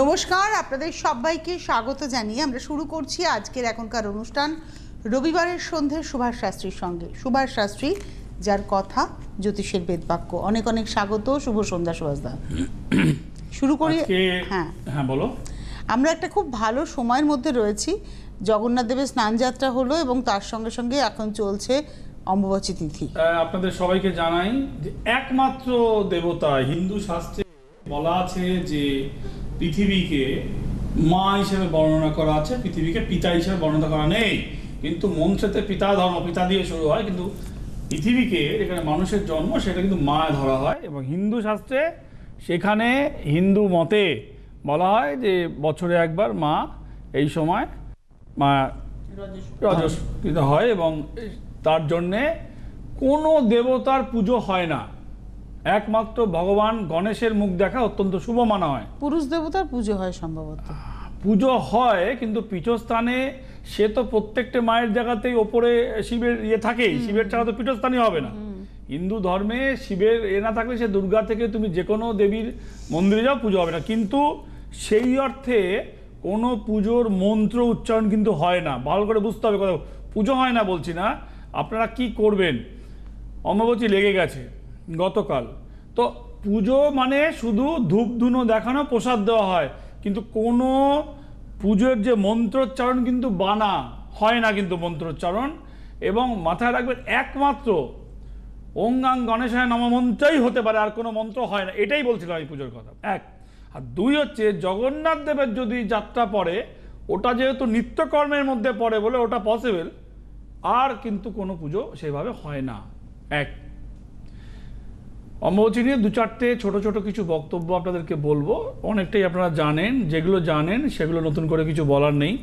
নমস্কার, আপনাদের সবাইকে স্বাগত জানিয়ে আমরা শুরু করছি আজকের এখনকার অনুষ্ঠান রবিবারের সন্ধ্যে সুভাষ শাস্ত্রীর সঙ্গে। সুভাষ শাস্ত্রী, যার কথা জ্যোতিষের বেদবাক্য। অনেক অনেক স্বাগত। শুভ সন্ধ্যা সুভাষদা। শুরু করি। হ্যাঁ হ্যাঁ বলো। আমরা একটা খুব ভালো সময়ের মধ্যে রয়েছি। জগন্নাথ দেবের স্নানযাত্রা হলো এবং তার সঙ্গে সঙ্গে এখন চলছে অম্বুবাচী তিথি। আপনাদের সবাইকে জানাই যে একমাত্র দেবতা হিন্দু শাস্ত্রে বলা আছে যে পৃথিবীকে মা হিসেবে বর্ণনা করা আছে, পৃথিবীকে পিতা হিসেবে বর্ণনা করা নেই। কিন্তু মন্ত্রেতে পিতা ধর্ম, পিতা দিয়ে শুরু হয়, কিন্তু পৃথিবীকে যেখানে মানুষের জন্ম সেটা কিন্তু মা ধরা হয়। এবং হিন্দু শাস্ত্রে সেখানে হিন্দু মতে বলা হয় যে বছরে একবার মা এই সময় মা রজস্কৃত হয় এবং তার জন্যে কোনো দেবতার পুজো হয় না। একমাত্র ভগবান গণেশের মুখ দেখা অত্যন্ত শুভ মানা হয়। পুরুষ দেবতার পুজো হয় সম্ভবত। পুজো হয় কিন্তু পীঠস্থানে সে তো প্রত্যেকটা মায়ের জায়গাতেই ওপরে শিবের থাকেই, শিবের ছাড়া তো পীঠস্থানই হবে না। হিন্দু ধর্মে শিবের না থাকলে সে দুর্গা থেকে তুমি যে কোনো দেবীর মন্দিরে যাও, পুজো হবে না। কিন্তু সেই অর্থে কোনো পুজোর মন্ত্র উচ্চারণ কিন্তু হয় না। ভালো করে বুঝতে হবে কথা। পুজো হয় না বলছি না, আপনারা কি করবেন, অম্বুবাচী লেগে গেছে গতকাল, তো পুজো মানে শুধু ধূপ ধুনো দেখানো, প্রসাদ দেওয়া হয়, কিন্তু কোনো পুজোর যে মন্ত্রোচ্চারণ কিন্তু বানা হয় না, কিন্তু মন্ত্রোচ্চারণ। এবং মাথায় রাখবেন একমাত্র ওং গাং গণেশায় নমঃ মন্ত্রই হতে পারে, আর কোনো মন্ত্র হয় না। এটাই বলছিলাম এই পুজোর কথা। এক আর দুই হচ্ছে জগন্নাথ দেবের যদি যাত্রা পড়ে, ওটা যেহেতু নিত্যকর্মের মধ্যে পড়ে বলে ওটা পসিবল, আর কিন্তু কোনো পুজো সেভাবে হয় না। এক অম্বুবাচী নিয়ে দু চারটে ছোট ছোট কিছু বক্তব্য আপনাদেরকে বলবো। অনেকটাই আপনারা জানেন, যেগুলো জানেন সেগুলো নতুন করে কিছু বলার নেই।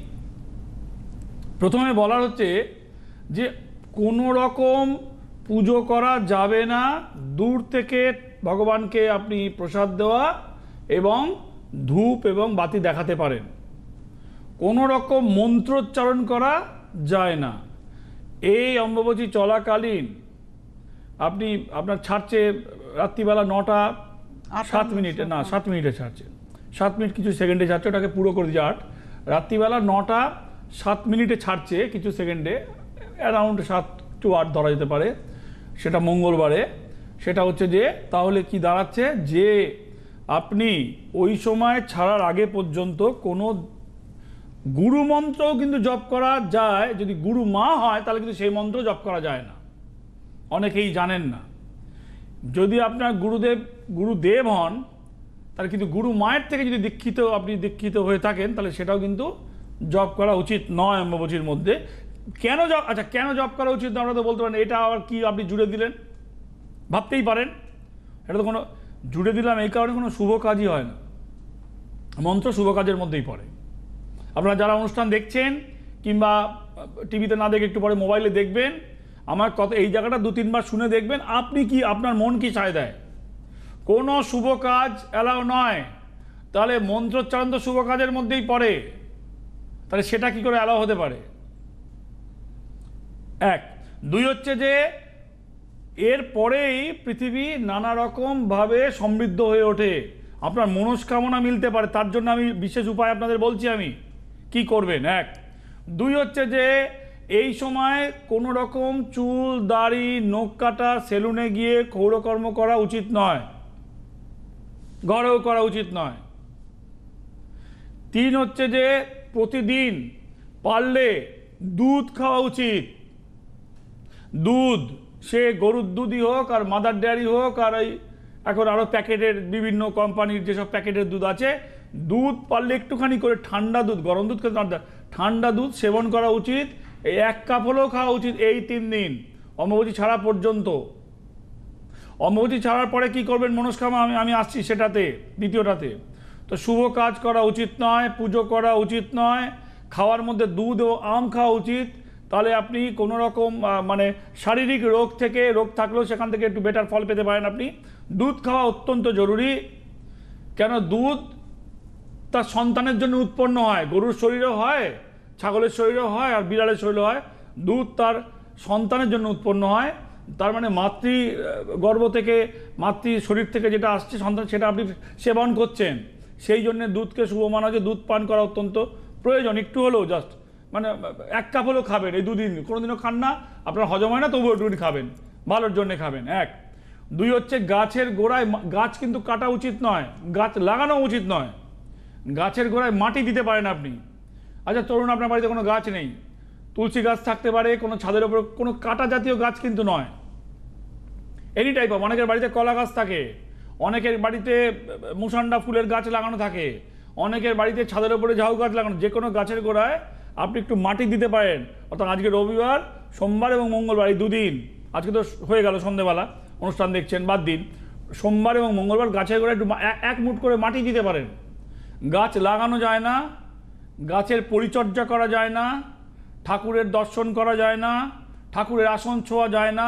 প্রথমে বলার হচ্ছে যে কোনো রকম পুজো করা যাবে না। দূর থেকে ভগবানকে আপনি প্রসাদ দেওয়া এবং ধূপ এবং বাতি দেখাতে পারেন। কোনো রকম মন্ত্রোচ্চারণ করা যায় না। এই অম্বুবাচী চলাকালীন আপনি আপনার ছাড়ছে রাত্রিবেলা 9টা 7 মিনিটে, না 7 মিনিটে ছাড়ছে, 7 মিনিট কিছু সেকেন্ডে ছাড়ছে, ওটাকে পুরো করে দিয়ে 8। রাত্রিবেলা 9টা 7 মিনিটে ছাড়ছে কিছু সেকেন্ডে, অ্যারাউন্ড 7 to 8 ধরা যেতে পারে, সেটা মঙ্গলবারে। সেটা হচ্ছে যে তাহলে কি দাঁড়াচ্ছে যে আপনি ওই সময় ছাড়ার আগে পর্যন্ত কোনো গুরু মন্ত্রও কিন্তু জপ করা যায়। যদি গুরু মা হয় তাহলে কিন্তু সেই মন্ত্র জপ করা যায় না, অনেকেই জানেন না। যদি আপনার গুরুদেব হন তাহলে কিন্তু গুরু মায়ের থেকে যদি আপনি দীক্ষিত হয়ে থাকেন তাহলে সেটাও কিন্তু জপ করা উচিত নয় অম্বুবাচীর মধ্যে। কেন জপ করা উচিত না আমরা তো বলতে পারেন, এটা আবার কি আপনি জুড়ে দিলেন, ভাবতেই পারেন। এটা তো কোনো জুড়ে দিলাম এই কারণে কোনো শুভ কাজই হয় না। মন্ত্র শুভ কাজের মধ্যেই পড়ে। আপনারা যারা অনুষ্ঠান দেখছেন কিংবা টিভিতে না দেখে একটু পরে মোবাইলে দেখবেন, আমার কথা এই জায়গাটা 2-3 বার শুনে দেখবেন, আপনি কি আপনার মন কি চায় দেয়। কোনো শুভ কাজ অ্যালাউ নয়। তাহলে মন্ত্রোচ্চারণ তো শুভ কাজের মধ্যেই পড়ে, তাহলে সেটা কি করে অ্যালাউ হতে পারে? এক। দুই হচ্ছে যে এর পরেই পৃথিবী নানা রকমভাবে সমৃদ্ধ হয়ে ওঠে, আপনার মনস্কামনা মিলতে পারে। তার জন্য আমি বিশেষ উপায় আপনাদের বলছি আমি কি করবেন। এক। দুই হচ্ছে যে এই সময় কোনো রকম চুল দাড়ি নখ কাটা সেলুনে গিয়ে ক্ষৌরকর্ম করা উচিত নয়, ঘরেও করা উচিত নয়। 3 হচ্ছে যে প্রতিদিন পারলে দুধ খাওয়া উচিত। দুধ সে গরুর দুধই হোক আর মাদার ডেয়ারি হোক, আর এই এখন আরও প্যাকেটের বিভিন্ন কোম্পানির যেসব প্যাকেটের দুধ আছে, দুধ পারলে একটুখানি করে ঠান্ডা দুধ, গরম দুধ খেতে ঠান্ডা দুধ সেবন করা উচিত। এই 1 কাপ হলেও খাওয়া উচিত এই 3 দিন অম্বুবাচী ছাড়া পর্যন্ত। অম্বুবাচী ছাড়ার পরে কি করবেন মনস্কামনা আমি আসছি সেটাতে, দ্বিতীয়টাতে। তো শুভ কাজ করা উচিত নয়, পুজো করা উচিত নয়, খাওয়ার মধ্যে দুধ ও আম খাওয়া উচিত। তাহলে আপনি কোনো রকম মানে শারীরিক রোগ থাকলেও সেখান থেকে একটু বেটার ফল পেতে পারেন আপনি। দুধ খাওয়া অত্যন্ত জরুরি। কেন? দুধ তার সন্তানের জন্য উৎপন্ন হয়, গরুর শরীরেও হয়, ছাগলের শরীরেও হয়, আর বিড়ালের শরীরেও হয়। দুধ তার সন্তানের জন্য উৎপন্ন হয়। তার মানে গর্ভ থেকে, মাতৃ শরীর থেকে যেটা আসছে সন্তান, সেটা আপনি সেবন করছেন। সেই জন্য দুধকে শুভ মানা হচ্ছে, দুধ পান করা অত্যন্ত প্রয়োজন, একটু হলেও জাস্ট মানে 1 কাপ হলেও খাবেন এই 2 দিন, কোনোদিনও খান না, আপনার হজম হয় না তবুও একটু খাবেন, ভালোর জন্য খাবেন। 1, 2 হচ্ছে গাছের গোড়ায় গাছ কিন্তু কাটা উচিত নয়, গাছ লাগানো উচিত নয়। গাছের গোড়ায় মাটি দিতে পারেন আপনি। আচ্ছা ধরুন আপনার বাড়িতে কোনো গাছ নেই, তুলসী গাছ থাকতে পারে, কোনো ছাদের ওপর কোনো কাটা জাতীয় গাছ কিন্তু নয়, এনি টাইপ অফ। অনেকের বাড়িতে কলা গাছ থাকে, অনেকের বাড়িতে মুসান্ডা ফুলের গাছ লাগানো থাকে, অনেকের বাড়িতে ছাদের ওপরে ঝাউ গাছ লাগানো, যে কোনো গাছের গোড়ায় আপনি একটু মাটি দিতে পারেন। অর্থাৎ আজকে রবিবার, সোমবার এবং মঙ্গলবার এই 2 দিন, আজকে তো হয়ে গেল সন্ধ্যেবেলা অনুষ্ঠান দেখছেন, বাদ দিন, সোমবার এবং মঙ্গলবার গাছের গোড়ায় একটু 1 মুঠ করে মাটি দিতে পারেন। গাছ লাগানো যায় না, গাছের পরিচর্যা করা যায় না, ঠাকুরের দর্শন করা যায় না, ঠাকুরের আসন ছোঁয়া যায় না,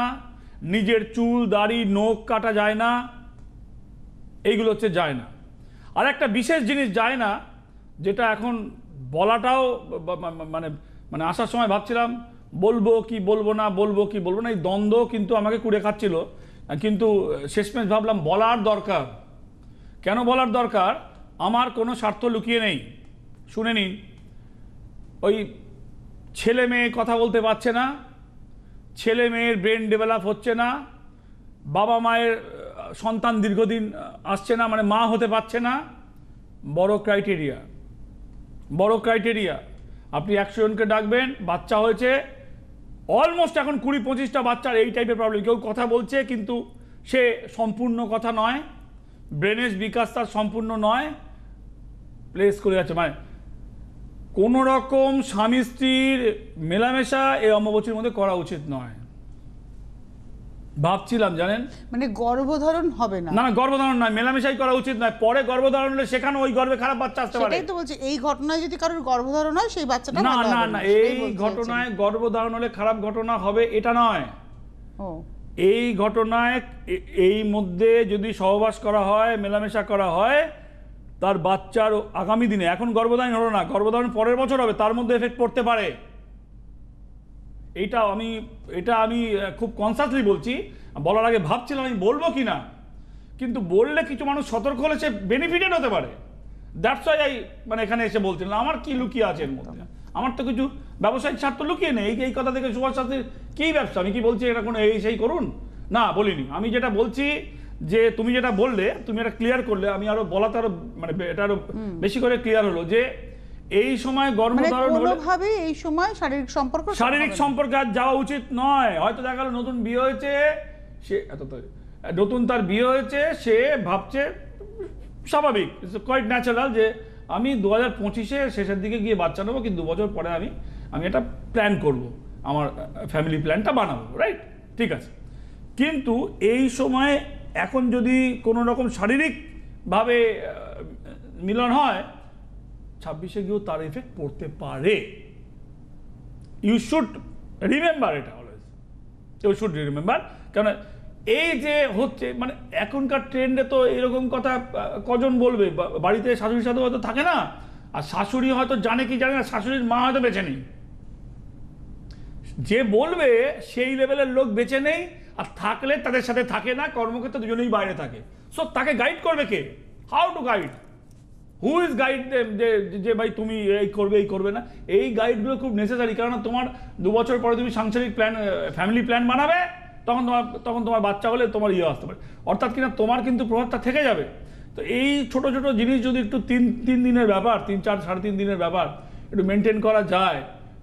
নিজের চুল দাড়ি নখ কাটা যায় না, এইগুলো হচ্ছে যায় না। আর একটা বিশেষ জিনিস যায় না, যেটা এখন বলাটাও মানে মানে আসার সময় ভাবছিলাম বলবো কি বলবো না, বলবো কি বলবো না, এই দ্বন্দ্ব কিন্তু আমাকে কুড়ে খাচ্ছিল, কিন্তু শেষমেশ ভাবলাম বলার দরকার। কেন বলার দরকার? আমার কোনো স্বার্থ লুকিয়ে নেই, শুনে নিন। ওই ছেলে মেয়ে কথা বলতে পারছে না, ছেলে মেয়ের ব্রেন ডেভেলপ হচ্ছে না, বাবা মায়ের সন্তান দীর্ঘদিন আসছে না, মানে মা হতে পারছে না, বড় ক্রাইটেরিয়া, বড় ক্রাইটেরিয়া। আপনি 100 জনকে ডাকবেন, বাচ্চা হয়েছে অলমোস্ট এখন 20-25টা বাচ্চার এই টাইপের প্রবলেম। কেউ কথা বলছে কিন্তু সে সম্পূর্ণ কথা নয়, ব্রেনের বিকাশ তার সম্পূর্ণ নয়, প্লেস করে যাচ্ছে। মানে কোনো রকম স্বামী স্ত্রীর মেলামেশা এই অম্বুবাচীর মধ্যে করা উচিত নয়। ভাবছিলাম জানেন, মানে গর্ভধারণ হবে না? না না, গর্ভধারণ নয়, মেলামেশাই করা উচিত নয়। পরে গর্ভধারণ হলে সেখানে ওই গর্ভে খারাপ বাচ্চা আসতে পারে। সেটাই তো বলছি, এই ঘটনায় যদি কারোর গর্ভধারণ হয় সেই বাচ্চাটা না ভালো না হবে না, সেটাই এই বলতে ঘটনায় গর্ভধারণ হলে খারাপ ঘটনা হবে এটা নয়। ও এই ঘটনায় এই মধ্যে যদি সহবাস করা হয়, মেলামেশা করা হয়, তার বাচ্চার আগামী দিনে, এখন গর্ভধারণ হলো না, গর্ভধারণ পরের বছর হবে, তার মধ্যে এফেক্ট পড়তে পারে। এটা আমি খুব কনসাসলি বলছি। বলার আগে ভাবছিলাম আমি বলবো কি না, কিন্তু বললে কিছু মানুষ সতর্ক হলে সে বেনিফিটেড হতে পারে। দ্যাটস ওয়াই মানে এখানে এসে বলছিলাম আমার কি লুকিয়ে আছে এর মধ্যে। আমার তো কিছু ব্যবসায়িক স্বার্থ লুকিয়ে নেই। এই কথা থেকে সুভাষ শাস্ত্রীর কী ব্যবসা? আমি কি বলছি এটা কোনো এই সেই করুন? না, বলিনি। আমি যেটা বলছি যে তুমি যেটা বললে, তুমি এটা ক্লিয়ার করলে, আমি আরো বলাতে আরো মানে এটা আরো বেশি করে ক্লিয়ার হলো যে এই সময় গর্ভধারণ হলে কোনোভাবে এই সময় শারীরিক সম্পর্ক আর যাওয়া উচিত নয়। হয়তো দেখা গেল নতুন বিয়ে হয়েছে, সে নতুন তার বিয়ে হয়েছে, সে ভাবছে স্বাভাবিক, কোয়াইট ন্যাচারাল যে আমি 2025-এ শেষের দিকে গিয়ে বাচ্চা নেবো, কিন্তু 2 বছর পরে আমি একটা প্ল্যান করব, আমার ফ্যামিলি প্ল্যানটা বানাবো, রাইট? ঠিক আছে। কিন্তু এই সময় এখন যদি কোনো রকম শারীরিকভাবে মিলন হয়, 26-এ গিয়েও তার এফেক্ট পড়তে পারে। ইউ শুড রিমেম্বার এটা অলওয়েজ, ইউ শুড রিমেম্বার। কারণ এই যে হচ্ছে মানে এখনকার ট্রেন্ডে তো এরকম কথা কজন বলবে? বাড়িতে শাশুড়ি সাথে হয়তো থাকে না, আর শাশুড়ি হয়তো জানে কি জানে না, শাশুড়ির মা হয়তো বেঁচে নেই। যে বলবে সেই লেভেলের লোক বেঁচে নেই, আর থাকলে তাদের সাথে থাকে না, কর্মক্ষেত্রে দুজনেই বাইরে থাকে। সো তাকে গাইড করবে কে? How to guide? Who is guide them? যে ভাই তুমি এই করবে না। এই গাইডগুলো খুব নেসেসারি, কারণ তোমার 2 বছর পরে তুমি সাংসারিক প্ল্যান, ফ্যামিলি প্ল্যান বানাবে, তখন তোমার বাচ্চা হলে তোমার আসতে পারে। অর্থাৎ কিনা তোমার কিন্তু প্রভাবটা থেকে যাবে। তো এই ছোট ছোট জিনিস যদি একটু 3 দিনের ব্যাপার, 3-4 3.5 দিনের ব্যাপার একটু মেনটেন করা যায়,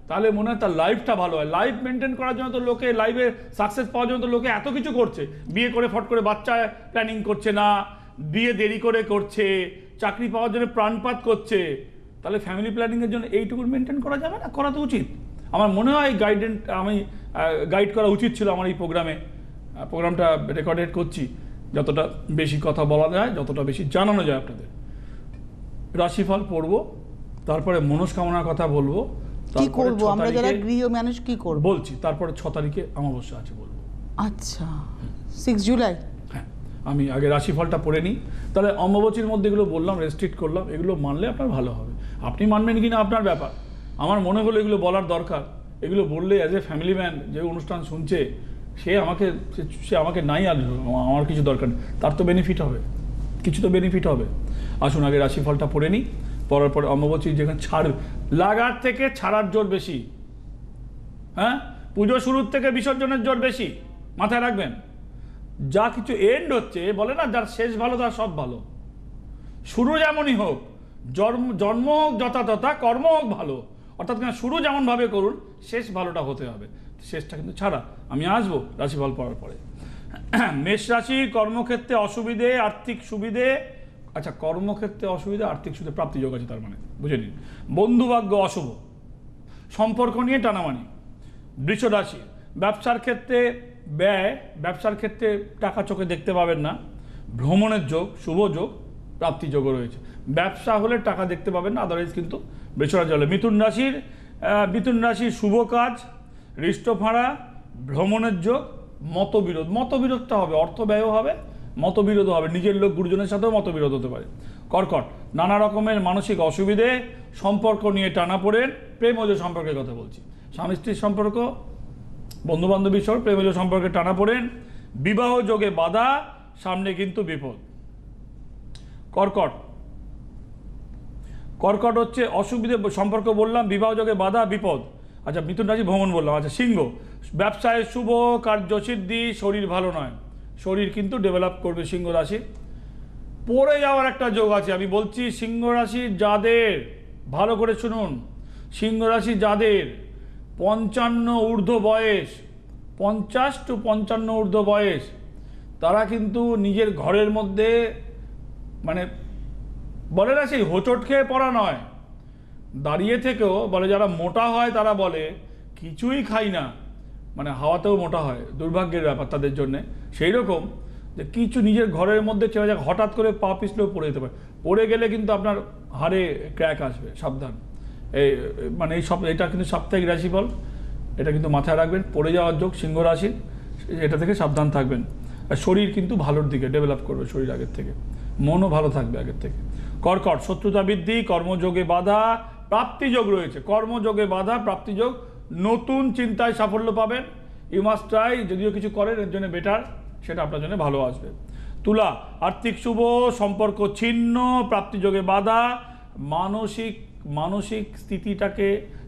তাহলে মনে হয় তার লাইফটা ভালো হয়। লাইফ মেনটেন করার জন্য তো লোকে, লাইফে সাকসেস পাওয়ার জন্য তো লোকে এত কিছু করছে। বিয়ে করে ফট করে বাচ্চা প্ল্যানিং করছে না, বিয়ে দেরি করে করছে, চাকরি পাওয়ার জন্য প্রাণপাত করছে। তাহলে ফ্যামিলি প্ল্যানিংয়ের জন্য এইটুকু মেনটেন করা যাবে না? করা তো উচিত। আমার মনে হয় আমি গাইড করা উচিত ছিল আমার এই প্রোগ্রামটা রেকর্ডেড করছি, যতটা বেশি কথা বলা যায়, যতটা বেশি জানানো যায় আপনাদের। রাশিফল পড়বো, তারপরে মনস্কামনার কথা বলবো, কি করব আমরা যারা গৃহ মানুষ, কি করব বলছি। তারপরে 6 তারিখে অমাবস্যা আছে বলবো। আচ্ছা, 6 জুলাই। হ্যাঁ, আমি আগে রাশিফলটা পড়ে নিই, তাহলে অমাবস্যার মধ্যে এগুলো বললাম, রেস্ট্রিক্ট করলাম, এগুলো মানলে আপনার ভালো হবে। আপনি মানবেন কিনা আপনার ব্যাপার। আমার মনে হলো এগুলো বলার দরকার। এগুলো বললে অ্যাজ এ ফ্যামিলি ম্যান যে অনুষ্ঠান শুনছে, সে আমাকে নাই, আর আমার কিছু দরকার নেই, তার তো বেনিফিট হবে। কিছু তো বেনিফিট হবে। আসুন আগে রাশিফলটা পড়ে নিই, পড়ার পরে অমাবস্যা যেখানে ছাড় লাগার থেকে ছাড়ার জোর বেশি, হ্যাঁ, পুজো শুরুর থেকে বিসর্জনের জোর বেশি, মাথায় রাখবেন। যা কিছু এন্ড হচ্ছে, বলে না যার শেষ ভালো তার সব ভালো। শুরু যেমনই হোক, জন্ম হোক যথাযথা, কর্ম হোক ভালো, অর্থাৎ শুরু যেমনভাবে করুন শেষ ভালোটা হতে হবে, শেষটা কিন্তু ছাড়া। আমি আসবো রাশিফল পড়ার পরে। মেষ রাশি, কর্মক্ষেত্রে অসুবিধে, আর্থিক সুবিধে। আচ্ছা, কর্মক্ষেত্রে অসুবিধা, আর্থিক সুবিধা, প্রাপ্তি যোগ আছে, তার মানে বুঝে নিন। বন্ধুভাগ্য অশুভ, সম্পর্ক নিয়ে টানামানি। বৃষ রাশি, ব্যবসার ক্ষেত্রে ব্যয়, ব্যবসার ক্ষেত্রে টাকা চোখে দেখতে পাবেন না। ভ্রমণের যোগ, শুভ যোগ, প্রাপ্তি যোগও রয়েছে। ব্যবসা হলে টাকা দেখতে পাবেন না, আদারওয়াইজ কিন্তু বৃষ রাশি হলে। মিথুন রাশির শুভ কাজ, হৃষ্ট ফাঁড়া, ভ্রমণের যোগ, মতবিরোধটা হবে, অর্থ ব্যয়ও হবে, মতবিরোধও হবে, নিজের লোক গুরুজনের সাথেও মতবিরোধ হতে পারে। কর্কট, নানা রকমের মানসিক অসুবিধে, সম্পর্ক নিয়ে টানাপোড়েন, প্রেমজ সম্পর্কের কথা বলছি, স্বামী স্ত্রীর সম্পর্ক, বন্ধুবান্ধবীর সহ প্রেমজ সম্পর্কে টানাপোড়েন, বিবাহ যোগে বাধা, সামনে কিন্তু বিপদ। কর্কট হচ্ছে অসুবিধে, সম্পর্ক বললাম, বিবাহ যোগে বাধা, বিপদ। আচ্ছা, মিথুন রাশি ভ্রমণ বললাম। আচ্ছা, সিংহ, ব্যবসায় শুভ, কার্যসিদ্ধি, শরীর ভালো নয়, শরীর কিন্তু ডেভেলপ করবে সিংহ রাশি। পড়ে যাওয়ার একটা যোগ আছে, আমি বলছি সিংহ রাশি যাদের, ভালো করে শুনুন, সিংহ রাশি যাদের 55 ঊর্ধ্ব বয়স, 50 to 55 ঊর্ধ্ব বয়স, তারা কিন্তু নিজের ঘরের মধ্যে, মানে বলে না সেই হোঁচট খেয়ে পড়া নয়, দাঁড়িয়ে থেকেও বলে, যারা মোটা হয় তারা বলে কিছুই খাই না, মানে হাওয়াতেও মোটা হয়, দুর্ভাগ্যের ব্যাপার তাদের জন্যে। সেই রকম যে কিছু নিজের ঘরের মধ্যে চলে যাক, হঠাৎ করে পা পিছলেও পড়ে যেতে পারে, পড়ে গেলে কিন্তু আপনার হাড়ে ক্র্যাক আসবে, সাবধান। মানে এটা কিন্তু সাপ্তাহিক রাশিফল, এটা কিন্তু মাথায় রাখবেন। পড়ে যাওয়ার যোগ সিংহ রাশির, এটা থেকে সাবধান থাকবেন। আর শরীর কিন্তু ভালোর দিকে ডেভেলপ করবে, শরীর আগের থেকে, মনও ভালো থাকবে আগের থেকে। কর্কট, শত্রুতা বৃদ্ধি, কর্মযোগে বাধা, প্রাপ্তিযোগ রয়েছে, কর্মযোগে বাধা, প্রাপ্তিযোগ, নতুন চিন্তায় সাফল্য পাবেন। ইউ মাস্ট ট্রাই, যদিও কিছু করেন এর জন্য বেটার, সেটা আপনার জন্য ভালো আসবে। তুলা, আর্থিক শুভ, সম্পর্ক ছিন্ন, প্রাপ্তিযোগে বাধা, মানসিক স্থিতিটাকে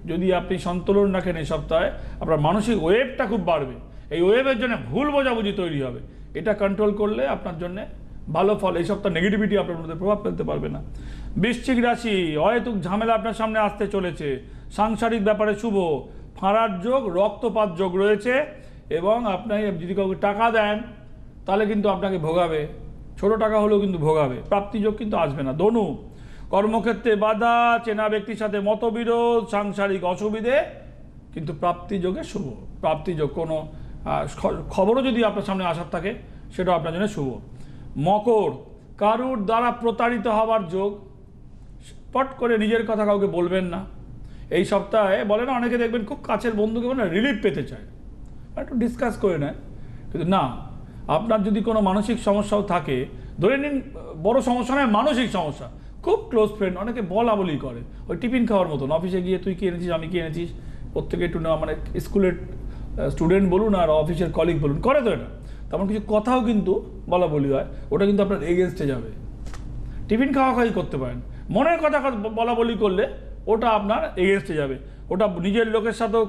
যদি আপনি সন্তুলন রাখেন এই সপ্তাহে, আপনার মানসিক ওয়েভটা খুব বাড়বে। এই ওয়েভের জন্য ভুল বোঝাবুঝি তৈরি হবে, এটা কন্ট্রোল করলে আপনার জন্য ভালো ফল। এই সপ্তাহ নেগেটিভিটি আপনার মধ্যে প্রভাব ফেলতে পারবে না। বৃশ্চিক রাশি, অহেতুক ঝামেলা আপনার সামনে আসতে চলেছে, সাংসারিক ব্যাপারে শুভ, ফাঁড়ার যোগ, রক্তপাত যোগ রয়েছে, এবং আপনি যদি কাউকে টাকা দেন তাহলে কিন্তু আপনাকে ভোগাবে, ছোট টাকা হলেও কিন্তু ভোগাবে, প্রাপ্তিযোগ কিন্তু আসবে না। ধনু, কর্মক্ষেত্রে বাধা, চেনা ব্যক্তির সাথে মতবিরোধ, সাংসারিক অসুবিধে, কিন্তু প্রাপ্তিযোগে শুভ, প্রাপ্তিযোগ, কোনো খবরও যদি আপনার সামনে আসার থাকে সেটা আপনার জন্য শুভ। মকর, কারুর দ্বারা প্রতারিত হওয়ার যোগ, পট করে নিজের কথা কাউকে বলবেন না এই সপ্তাহে। বলে না অনেকে দেখবেন খুব কাছের বন্ধুকে বলে রিলিফ পেতে চায়, একটু ডিসকাস করে নেয়, কিন্তু না, আপনার যদি কোনো মানসিক সমস্যাও থাকে, ধরে নিন বড় সমস্যা নয়, মানসিক সমস্যা, খুব ক্লোজ ফ্রেন্ড, অনেকে বলা বলি করে, ওই টিফিন খাওয়ার মতন, অফিসে গিয়ে তুই কি এনেছিস, আমি কি এনেছিস, প্রত্যেকে একটু না, মানে স্কুলের স্টুডেন্ট বলুন আর অফিসের কলিগ বলুন, করে তো এটা, তেমন কিছু কথাও কিন্তু বলা বলি হয়, ওটা কিন্তু আপনার এগেনস্টে যাবে। টিফিন খাওয়াই করতে পারেন, মনের কথা বলা বলি করলে ওটা আপনার এগেনস্টে যাবে, ওটা নিজের লোকের সাথেও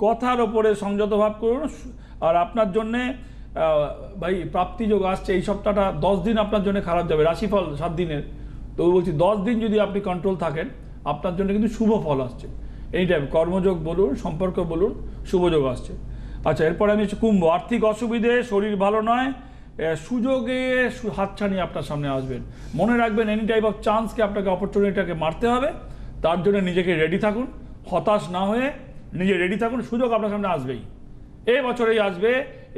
কথার ওপরে সংযত ভাব করুন। আর আপনার জন্যে ভাই প্রাপ্তিযোগ আসছে, এই সপ্তাহটা 10 দিন আপনার জন্য খারাপ যাবে, রাশিফল 7 দিনের, তো বলছি 10 দিন যদি আপনি কন্ট্রোল থাকেন আপনার জন্য কিন্তু শুভ ফল আসছে এই টাইম, কর্মযোগ বলুন, সম্পর্ক বলুন, শুভযোগ আসছে। আচ্ছা, এরপরে আমি হচ্ছে কুম্ভ, আর্থিক অসুবিধে, শরীর ভালো নয়, সুযোগে হাতছানি আপনার সামনে আসবেন, মনে রাখবেন এনি টাইপ অফ চান্সকে, আপনাকে অপরচুনিটিটাকে মারতে হবে, তার জন্য নিজেকে রেডি থাকুন, হতাশ না হয়ে নিজে রেডি থাকুন, সুযোগ আপনার সামনে আসবেই, এই বছরেই আসবে,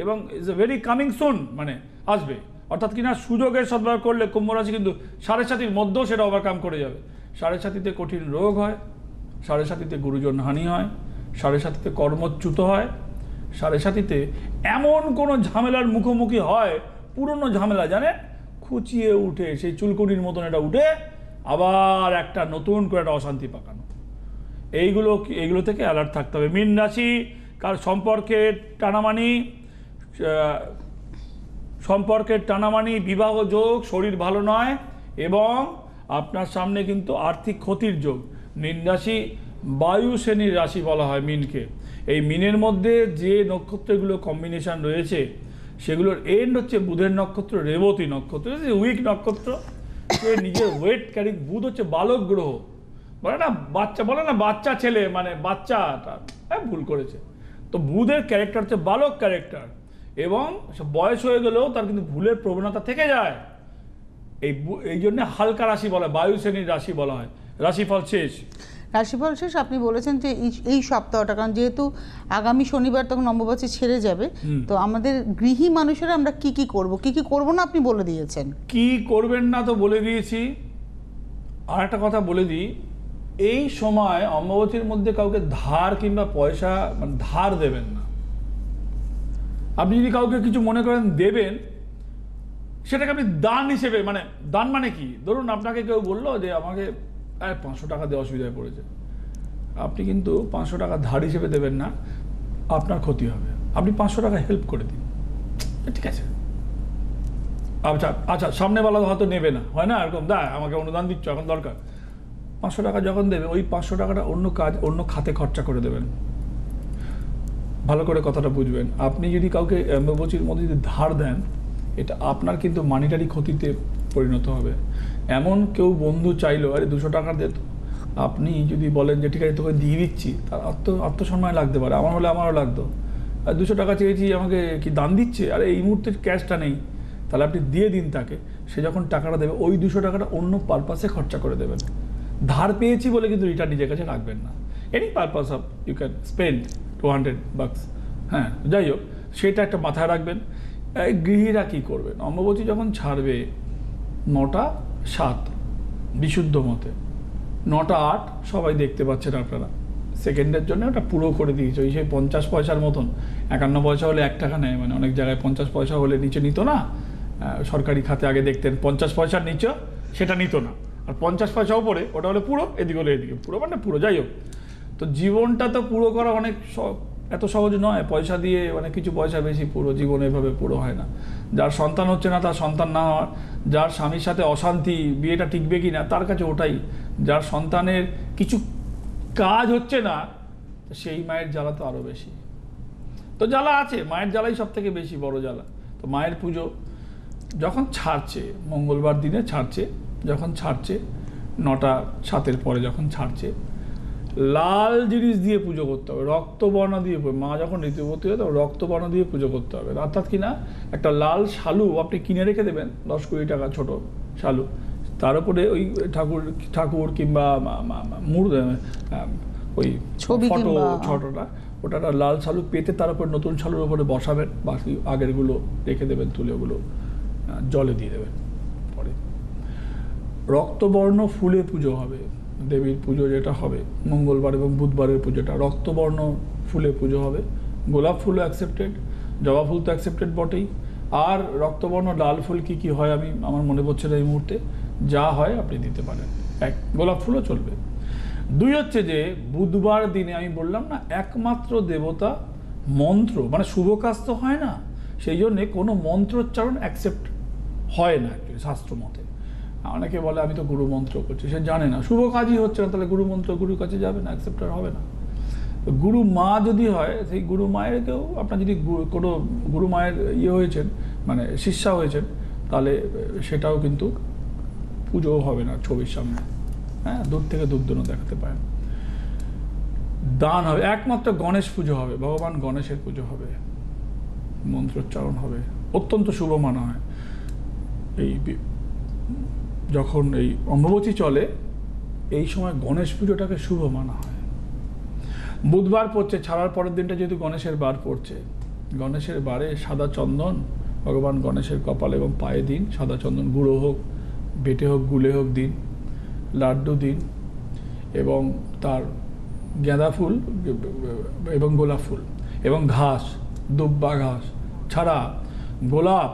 এবং is a very coming soon, মানে আসবে, অর্থাৎ কিনা সুযোগের সদ্ব্যবহার করলে কুম্ভ রাশি কিন্তু 7.5 মধ্যেও সেটা ওভারকাম করে যাবে। 7.5 কঠিন রোগ হয়, 7.5 গুরুজন হানি হয়, 7.5 কর্মচ্যুত হয়, 7.5 এমন কোনো ঝামেলার মুখোমুখি হয়, পুরনো ঝামেলা জানেন, খুঁচিয়ে উঠে সেই চুলকুনির মতন এটা উঠে আবার একটা নতুন করে একটা অশান্তি পাকানো, এইগুলো থেকে অ্যালার্ট থাকতে হবে। মীন রাশি, কার সম্পর্কে টানামানি, সম্পর্কের টানামানি, বিবাহ যোগ, শরীর ভালো নয় এবং আপনার সামনে কিন্তু আর্থিক ক্ষতির যোগ। মীন রাশি বায়ু শ্রেণীর রাশি বলা হয় মিনকে। এই মিনের মধ্যে যে নক্ষত্রগুলো কম্বিনেশন রয়েছে সেগুলোর এন্ড হচ্ছে বুধের নক্ষত্র, রেবতী নক্ষত্র, উইক নক্ষত্র। সে নিজের ওয়েট ক্যারি, বুধ হচ্ছে বালক গ্রহ, বলে না বাচ্চা ছেলে, মানে বাচ্চাটা ভুল করেছে। তো বুধের ক্যারেক্টার হচ্ছে বালক ক্যারেক্টার এবং বয়স হয়ে গেলেও তার কিন্তু ভুলের প্রবণতা থেকে যায়। এই জন্য হালকা রাশি বলা, বায়ু শ্রেণীর রাশি বলা হয়। রাশিফল শেষ। রাশিফল শেষ। আপনি বলেছেন যে এই সপ্তাহটা, কারণ যেহেতু আগামী শনিবার তখন অম্বুবাচী ছেড়ে যাবে, তো আমাদের গৃহী মানুষেরা আমরা কি কি করব না আপনি বলে দিয়েছেন। কি করবেন না তো বলে দিয়েছি। আর একটা কথা বলে দিই, এই সময় অম্বুবাচীর মধ্যে কাউকে ধার কিংবা পয়সা মানে ধার দেবেন না। আপনি যদি কাউকে কিছু মনে করেন দেবেন, সেটাকে আপনি দান হিসেবে, মানে দান মানে কি, ধরুন আপনাকে কেউ বললো যে আমাকে 500 টাকা দিয়ে অসুবিধায় পড়েছে, আপনি কিন্তু 500 টাকা ধার হিসেবে দেবেন না, আপনার ক্ষতি হবে। আপনি 500 টাকা হেল্প করে দিন, ঠিক আছে। আচ্ছা আচ্ছা, সামনেওয়ালা হয়তো নেবে না, হয় না এরকম, আমাকে অনুদান দিচ্ছ এখন দরকার। 500 টাকা যখন দেবে, ওই 500 টাকাটা অন্য খাতে খরচা করে দেবেন। ভালো করে কথাটা বুঝবেন। আপনি যদি কাউকে অম্বুবাচীর মধ্যে যদি ধার দেন, এটা আপনার কিন্তু মানিটারি ক্ষতিতে পরিণত হবে। এমন কেউ বন্ধু চাইলো, আরে 200 টাকা দে তো, আপনি যদি বলেন যে ঠিক আছে তোকে দিয়ে দিচ্ছি, তার আত্মসম্মান লাগতে পারে। আমার হলে আমারও লাগতো, আর 200 টাকা চেয়েছি, আমাকে কি দান দিচ্ছে, আরে এই মুহূর্তে ক্যাশটা নেই, তাহলে আপনি দিয়ে দিন তাকে। সে যখন টাকাটা দেবে, ওই 200 টাকাটা অন্য পারপাসে খরচা করে দেবেন। ধার পেয়েছি বলে কিন্তু রিটার্ন নিজের কাছে রাখবেন না। Any purpose of you can spend $200। হ্যাঁ, যাই হোক, সেটা একটা মাথায় রাখবেন। গৃহীরা কী করবেন, অম্বুবাচী যখন ছাড়বে 9টা 7 বিশুদ্ধ মতে, 9টা 8 সবাই দেখতে পাচ্ছেন আপনারা, সেকেন্ডের জন্য ওটা পুরো করে দিয়েছে। ওই সেই 50 পয়সার মতন, 51 পয়সা হলে 1 টাকা নেয়, মানে অনেক জায়গায় 50 পয়সা হলে নিচে নিত না। সরকারি খাতে আগে দেখতেন 50 পয়সার নিচে সেটা নিত না, আর 50 পয়সা উপরে ওটা হলে পুরো, এদিকে হলে এদিকে পুরো, মানে পুরো। যাই হোক, তো জীবনটা তো পুরো করা অনেক এত সহজ নয়। পয়সা দিয়ে মানে কিছু পয়সা বেশি, পুরো জীবন এভাবে পুরো হয় না। যার সন্তান হচ্ছে না, তার সন্তান না হওয়ার, যার স্বামীর সাথে অশান্তি, বিয়েটা টিকবে কি না তার কাছে ওটাই, যার সন্তানের কিছু কাজ হচ্ছে না, সেই মায়ের জ্বালা তো আরও বেশি। তো জ্বালা আছে, মায়ের জ্বালাই সব থেকে বেশি বড় জ্বালা। তো মায়ের পুজো যখন ছাড়ছে, মঙ্গলবার দিনে ছাড়ছে, যখন ছাড়ছে 9টা 7-এর পরে যখন ছাড়ছে, লাল জিনিস দিয়ে পুজো করতে হবে, রক্তবর্ণ দিয়ে। মা যখন ঋতুবতী হয়, তখন রক্তবর্ণ দিয়ে পুজো করতে হবে। অর্থাৎ কিনা একটা লাল শালু আপনি কিনে রেখে দেবেন, 10-20 টাকা ছোট শালু, তার উপরে ওই ঠাকুর কিংবা ওই ফটো ছোটটা, ওটা লাল শালু পেতে তার উপর নতুন শালুর উপরে বসাবেন, বাকি আগেরগুলো রেখে দেবেন, তুলে ওগুলো জলে দিয়ে দেবেন। পরে রক্তবর্ণ ফুলে পুজো হবে, দেবীর পুজো যেটা হবে মঙ্গলবার এবং বুধবারের পুজোটা রক্তবর্ণ ফুলে পুজো হবে। গোলাপ ফুলও অ্যাকসেপ্টেড, জবা ফুল তো অ্যাকসেপ্টেড বটেই। আর রক্তবর্ণ লাল ফুল কি হয় আমার মনে পড়ছে না এই মুহূর্তে, যা হয় আপনি দিতে পারেন। গোলাপ ফুলও চলবে। 2 হচ্ছে যে বুধবার দিনে আমি বললাম না, একমাত্র দেবতা মন্ত্র, মানে শুভ কাজ তো হয় না, সেই জন্যে কোনো মন্ত্রোচ্চারণ অ্যাকসেপ্ট হয় না শাস্ত্র মতে। অনেকে বলে আমি তো গুরু মন্ত্র করছি, সে জানে না, শুভ কাজই হচ্ছে না, তাহলে গুরু মন্ত্র গুরুর কাছে যাবে না, অ্যাকসেপ্টার হবে না। গুরু মা যদি হয়, সেই গুরু মায়েরকেও আপনার যদি কোনো গুরু মায়ের হয়েছেন, মানে শিষ্যা হয়েছেন, তাহলে সেটাও কিন্তু পুজো হবে না ছবির সামনে। হ্যাঁ, দূর থেকে দুর্দন দেখাতে পারেন। দান হবে, একমাত্র গণেশ পুজো হবে, ভগবান গণেশের পুজো হবে, মন্ত্রোচ্চারণ হবে, অত্যন্ত শুভ মানা হয়। এই যখন এই অম্বুবাচী চলে, এই সময় গণেশ পুজোটাকে শুভ মানা হয়। বুধবার পড়ছে, ছাড়ার পরের দিনটা যেহেতু গণেশের বার পড়ছে, গণেশের বারে সাদা চন্দন ভগবান গণেশের কপাল এবং পায়ে দিন, সাদা চন্দন, গুঁড়ো হোক, বেটে হোক, গুলে হোক দিন, লাড্ডু দিন, এবং তার গাঁদা ফুল এবং গোলাপ ফুল এবং ঘাস, দুব্বা ঘাস ছাড়া, গোলাপ,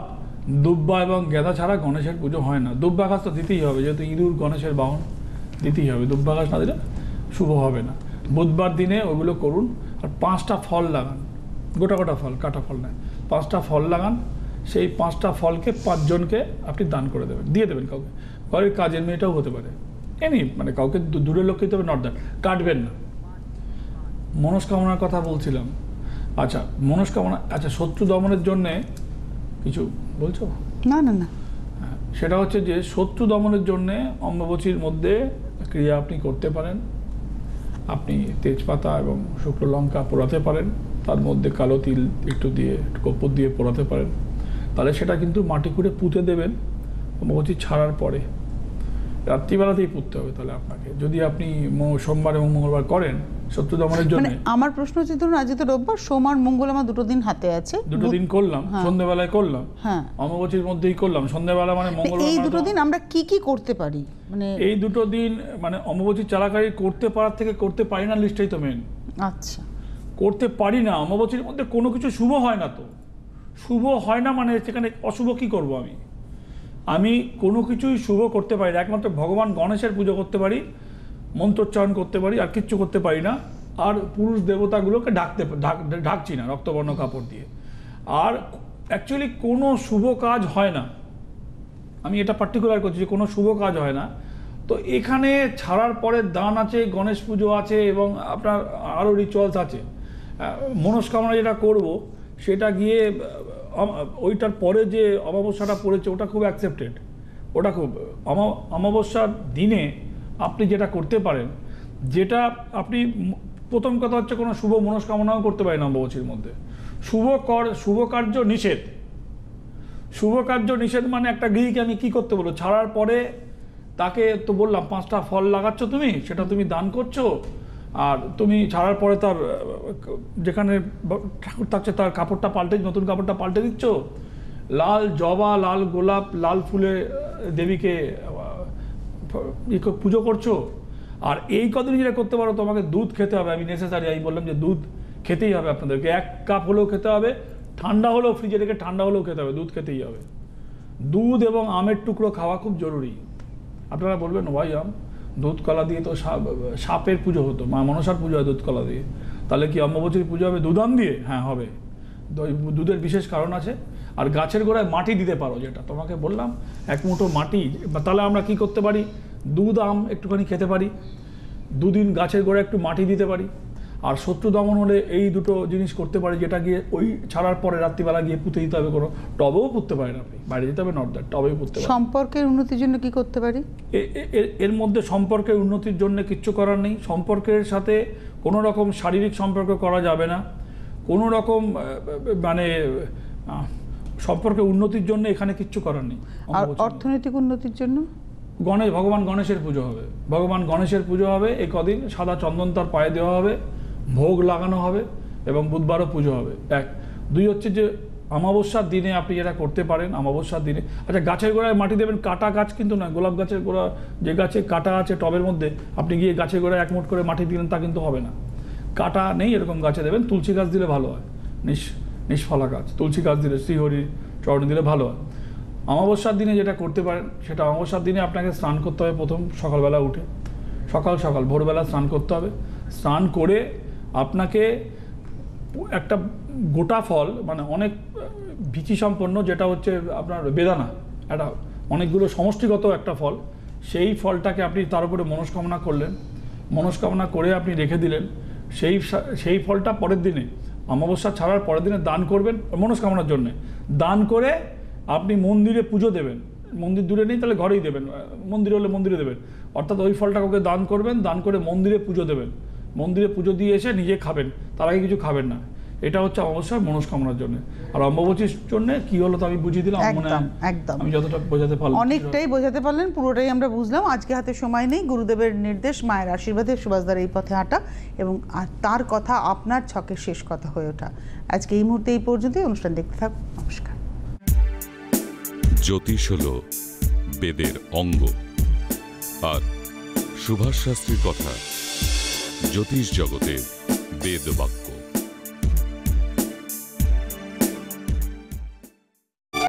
দুব্বা এবং গাঁদা ছাড়া গণেশের পুজো হয় না। দুব্বা ঘাস তো দিতেই হবে, যেহেতু ইঁদুর গণেশের বাহন, দিতেই হবে। দুব্বা ঘাস না দিলে শুভ হবে না। বুধবার দিনে ওগুলো করুন। আর 5টা ফল লাগান, গোটা ফল, কাটা ফল নয়, 5টা ফল লাগান সেই 5টা ফলকে 5 জনকে আপনি দান করে দেবেন, দিয়ে দেবেন কাউকে। ঘরের কাজের মেয়েটাও হতে পারে, এমনি মানে কাউকে দূরের লোককে দিতে হবে, নট দ্যাট, কাটবেন না। মনস্কামনার কথা বলছিলাম, আচ্ছা মনস্কামনা, আচ্ছা শত্রু দমনের জন্যে কিছু বলছো? না না না, হ্যাঁ, সেটা হচ্ছে যে শত্রু দমনের জন্যে অম্বুবাচীর মধ্যে ক্রিয়া আপনি করতে পারেন। আপনি তেজপাতা এবং শুকনো লঙ্কা পোড়াতে পারেন, তার মধ্যে কালো তিল একটু দিয়ে কর্পূর দিয়ে পোড়াতে পারেন। তাহলে সেটা কিন্তু মাটি করে পুঁতে দেবেন অম্বুবাচী ছাড়ার পরে, রাত্রিবেলাতেই পুঁততে হবে। তাহলে আপনাকে যদি আপনি সোমবার এবং মঙ্গলবার করেন শত্রু দমনের জন্য, মানে আমার প্রশ্ন হচ্ছে ধরুন আজ তো রোববার, সোম আর মঙ্গল আমার দুটো দিন হাতে আছে, দুটো দিন করলাম, সন্ধ্যাবেলায় করলাম, হ্যাঁ অমাবস্যার মধ্যেই করলাম সন্ধ্যাবেলা, মানে মঙ্গলবার। এই দুটো দিন আমরা কি কি করতে পারি? মানে এই দুটো দিন মানে অমাবস্যার চলাকালীন করতে পারার থেকে করতে পারি না লিস্টটাই তো মেন। আচ্ছা, করতে পারি না, অমাবস্যার মধ্যে কোনো কিছু শুভ হয় না, তো শুভ হয় না মানে সেখানে অশুভ কি করব? আমি কোনো কিছুই শুভ করতে পারি না, একমাত্র ভগবান গণেশের পুজো করতে পারি, মন্ত্রোচ্চারণ করতে পারি, আর কিচ্ছু করতে পারি না। আর পুরুষ দেবতাগুলোকে ঢাকছি না রক্তবর্ণ কাপড় দিয়ে। আর অ্যাকচুয়ালি কোনো শুভ কাজ হয় না, আমি এটা পার্টিকুলার করছি যে কোনো শুভ কাজ হয় না। তো এখানে ছাড়ার পরে দান আছে, গণেশ পুজো আছে এবং আপনার আরও রিচুয়ালস আছে। মনস্কামনা যেটা করব সেটা গিয়ে ওইটার পরে যে অমাবস্যাটা পড়েছে ওটা খুব অ্যাকসেপ্টেড, ওটা খুব অমাবস্যার দিনে আপনি যেটা করতে পারেন, যেটা আপনি প্রথম কথা হচ্ছে কোনো শুভ মনস্কামনাও করতে পারেন অমাবস্যার মধ্যে। শুভ কার্য নিষেধ। শুভ কার্য নিষেধ মানে একটা গৃহীকে আমি কি করতে বলবো? ছাড়ার পরে তাকে তো বললাম 5টা ফল লাগাচ্ছ তুমি, সেটা তুমি দান করছো, আর তুমি ছাড়ার পরে তার যেখানে ঠাকুর থাকছে তার কাপড়টা পাল্টে, নতুন কাপড়টা পাল্টে দিচ্ছ, লাল জবা, লাল গোলাপ, লাল ফুলে দেবীকে পুজো করছো। আর এই কদিন যেটা করতে পারো, তোমাকে দুধ খেতে হবে। আমি নেসেসারি আমি বললাম যে দুধ খেতেই হবে আপনাদেরকে, 1 কাপ হলেও খেতে হবে, ঠান্ডা হলেও ফ্রিজে রেখে ঠান্ডা হলেও খেতে হবে, দুধ খেতেই হবে। দুধ এবং আমের টুকরো খাওয়া খুব জরুরি। আপনারা বলবেন ওয়াই আম? দুধ কলা দিয়ে তো সাপের পুজো হতো, মা মনসার পুজো হয় দুধ কলা দিয়ে, তাহলে কি অম্বুবাচীর পুজো হবে দুধ আম দিয়ে? হ্যাঁ হবে, দুধের বিশেষ কারণ আছে। আর গাছের গোড়ায় মাটি দিতে পারো, যেটা তোমাকে বললাম 1 মুঠো মাটি। তাহলে আমরা কি করতে পারি? দুধ আম একটুখানি খেতে পারি, 2 দিন গাছের গোড়ায় একটু মাটি দিতে পারি। আর শত্রু দমন হলে এই দুটো জিনিস করতে পারি, যেটা গিয়ে ওই ছাড়ার পরে রাত্রিবেলা গিয়ে পুঁতে দিতে হবে। কোনো টবেও পুঁততে পারেন আপনি, বাইরে যেতে হবে নট দ্যাট, টবেও পুঁততে পারেন। সম্পর্কের উন্নতির জন্য কি করতে পারি? এর মধ্যে সম্পর্কের উন্নতির জন্য কিচ্ছু করার নেই। সম্পর্কের সাথে কোনো রকম শারীরিক সম্পর্ক করা যাবে না, কোনো রকম মানে সম্পর্কের উন্নতির জন্য এখানে কিচ্ছু করার নেই। আর অর্থনৈতিক উন্নতির জন্য ভগবান গণেশের পুজো হবে, ভগবান গণেশের পুজো হবে। এই কদিন সাদা চন্দন তার পায়ে দেওয়া হবে, ভোগ লাগানো হবে এবং বুধবারও পুজো হবে। 1 2 হচ্ছে যে অমাবস্যার দিনে আপনি যেটা করতে পারেন, অমাবস্যার দিনে আচ্ছা গাছের গোড়ায় মাটি দেবেন, কাটা গাছ কিন্তু না, গোলাপ গাছের গোড়া যে গাছে কাটা আছে টবের মধ্যে, আপনি গিয়ে গাছের গোড়ায় 1 মুঠ করে মাটি দিলেন তা কিন্তু হবে না। কাটা নেই এরকম গাছে দেবেন। তুলসী গাছ দিলে ভালো হয়, নিষ্ফলা গাছ, তুলসী গাছ দিলে, শ্রীহরি চরণে দিলে ভালো হয়। অমাবস্যার দিনে যেটা করতে পারেন, সেটা অমাবস্যার দিনে আপনাকে স্নান করতে হবে। প্রথম সকালবেলা উঠে সকাল ভোরবেলা স্নান করতে হবে। স্নান করে আপনাকে একটা গোটা ফল, মানে অনেক বিচি সম্পন্ন, যেটা হচ্ছে আপনার বেদানা, একটা অনেকগুলো সমষ্টিগত একটা ফল, সেই ফলটাকে আপনি তার উপরে মনস্কামনা করলেন, মনস্কামনা করে আপনি রেখে দিলেন। সেই ফলটা পরের দিনে, অমাবস্যা ছাড়ার পরের দিনে দান করবেন মনস্কামনার জন্যে। দান করে আপনি মন্দিরে পুজো দেবেন, মন্দির দূরে নেই তাহলে ঘরেই দেবেন, মন্দিরে হলে মন্দিরে দেবেন। অর্থাৎ ওই ফলটাকে ওকে দান করবেন, দান করে মন্দিরে পুজো দেবেন, মন্দিরে পুজো দিয়ে এসে নিজে খাবেন, তার আগে কিছু খাবেন না। এটা হচ্ছে অমাবস্যার মনস্কামনার জন্য। আর অম্বুবাচীর জন্য কি হলো তো আমি বুঝিয়ে দিলাম, মনে হয় একদম আমি যতটা বোঝাতে পারলাম। অনেকটাই বোঝাতে পারলেন, পুরোটাই আমরা বুঝলাম। আজকে হাতে সময় নেই, গুরুদেবের নির্দেশ, মায়ের আশীর্বাদে সুভাষদার এই পথে হাঁটা এবং তার কথা আপনার ছকের শেষ কথা হয়ে ওঠা। আজকে এই মুহূর্তে এই পর্যন্তই। অনুষ্ঠান দেখতে থাকুন। নমস্কার। জ্যোতিষ হল বেদের অঙ্গ, আর সুভাষ শাস্ত্রীর কথা জ্যোতিষ জগতে বেদ বাক্য।